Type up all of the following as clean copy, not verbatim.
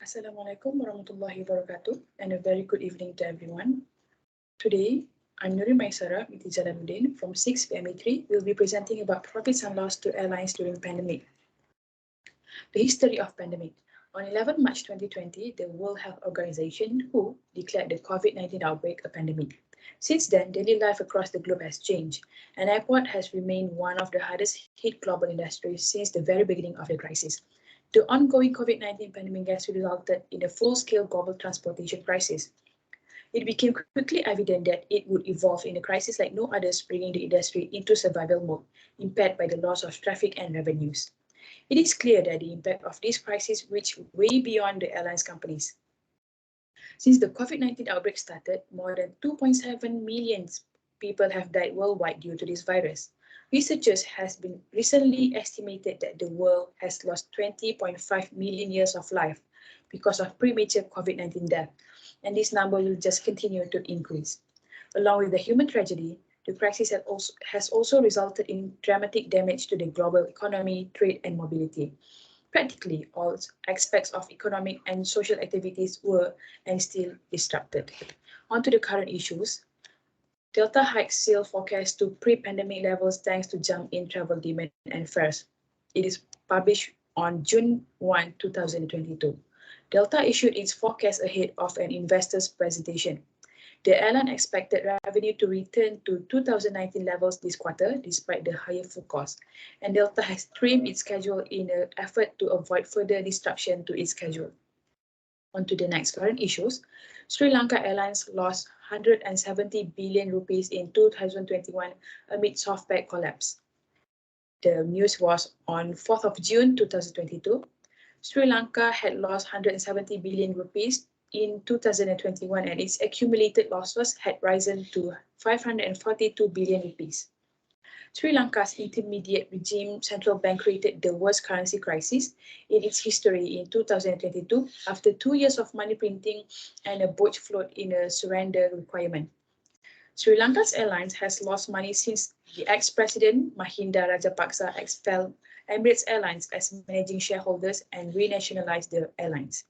Assalamualaikum warahmatullahi wabarakatuh, and a very good evening to everyone. Today, I'm Nureen Maisarah with Jalaluddin from 6PME3. We'll be presenting about profits and loss to airlines during pandemic. The history of pandemic. On 11 March 2020, the World Health Organization, WHO, declared the COVID-19 outbreak a pandemic. Since then, daily life across the globe has changed, and airport has remained one of the hardest hit global industries since the very beginning of the crisis. The ongoing COVID-19 pandemic has resulted in a full-scale global transportation crisis. It became quickly evident that it would evolve in a crisis like no others, bringing the industry into survival mode, impaired by the loss of traffic and revenues. It is clear that the impact of this crisis reached way beyond the airlines companies. Since the COVID-19 outbreak started, more than 2.7 million people have died worldwide due to this virus. Researchers have been recently estimated that the world has lost 20.5 million years of life because of premature COVID-19 death, and this number will just continue to increase. Along with the human tragedy, the crisis has also resulted in dramatic damage to the global economy, trade, and mobility. Practically all aspects of economic and social activities were and still disrupted. On to the current issues. Delta hikes sales forecast to pre-pandemic levels thanks to jump in travel demand and fares. It is published on June 1, 2022. Delta issued its forecast ahead of an investor's presentation. The airline expected revenue to return to 2019 levels this quarter, despite the higher fuel cost, and Delta has trimmed its schedule in an effort to avoid further disruption to its schedule. On to the next current issues. Sri Lanka Airlines lost 170 billion rupees in 2021 amid SoftBank collapse. The news was on 4th of June 2022. Sri Lanka had lost 170 billion rupees in 2021, and its accumulated losses had risen to 542 billion rupees. Sri Lanka's intermediate regime central bank created the worst currency crisis in its history in 2022 after 2 years of money printing and a boat float in a surrender requirement. Sri Lanka's airlines has lost money since the ex-president Mahinda Rajapaksa expelled Emirates Airlines as managing shareholders and renationalized the airlines.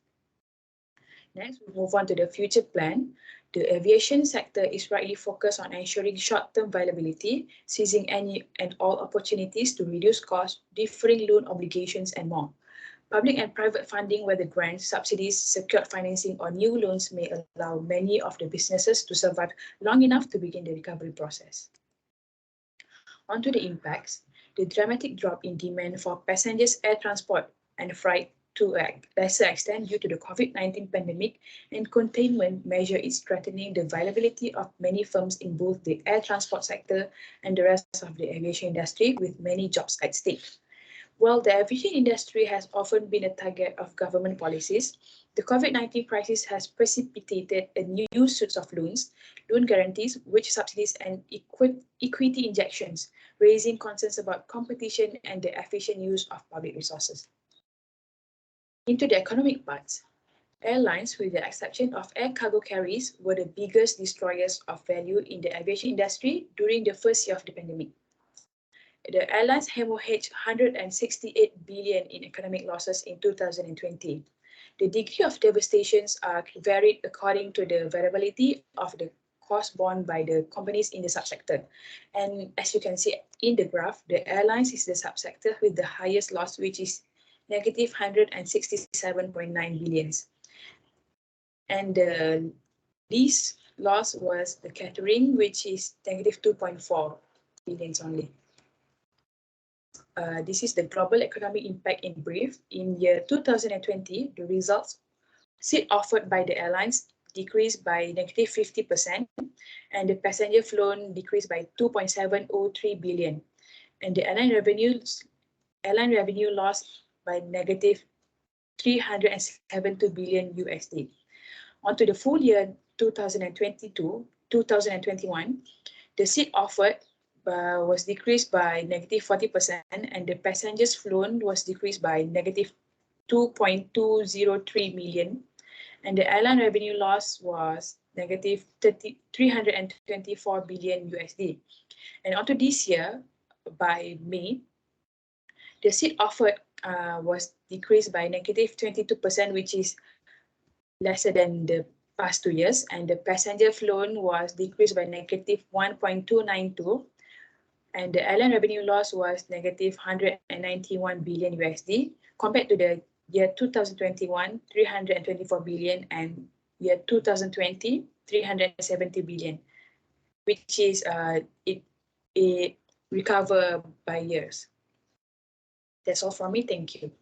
Next, we move on to the future plan. The aviation sector is rightly focused on ensuring short-term viability, seizing any and all opportunities to reduce costs, deferring loan obligations, and more. Public and private funding, whether grants, subsidies, secured financing, or new loans, may allow many of the businesses to survive long enough to begin the recovery process. On to the impacts. The dramatic drop in demand for passengers air transport and freight to a lesser extent due to the COVID-19 pandemic and containment measure is threatening the viability of many firms in both the air transport sector and the rest of the aviation industry, with many jobs at stake. While the aviation industry has often been a target of government policies, the COVID-19 crisis has precipitated a new suite of loans, loan guarantees, wage subsidies, and equity injections, raising concerns about competition and the efficient use of public resources. Into the economic parts, airlines, with the exception of air cargo carriers, were the biggest destroyers of value in the aviation industry during the first year of the pandemic. The airlines hemorrhaged 168 billion in economic losses in 2020. The degree of devastations are varied according to the variability of the cost borne by the companies in the subsector. And as you can see in the graph, the airlines is the subsector with the highest loss, which is negative 167.9 billions. And the least loss was the catering, which is negative 2.4 billions only. This is the global economic impact in brief. In year 2020, the results seat offered by the airlines decreased by negative 50%, and the passenger flown decreased by 2.703 billion. And the airline revenue lost by negative 372 billion USD. On to the full year 2021, the seat offered was decreased by negative 40%, and the passengers flown was decreased by negative 2.203 million, and the airline revenue loss was negative 324 billion USD. And onto this year, by May, the seat offered was decreased by negative 22%, which is lesser than the past 2 years, and the passenger flown was decreased by negative 1.292, and the airline revenue loss was negative 191 billion USD compared to the year 2021, 324 billion, and year 2020, 370 billion, which is it recover by years. That's all from me. Thank you.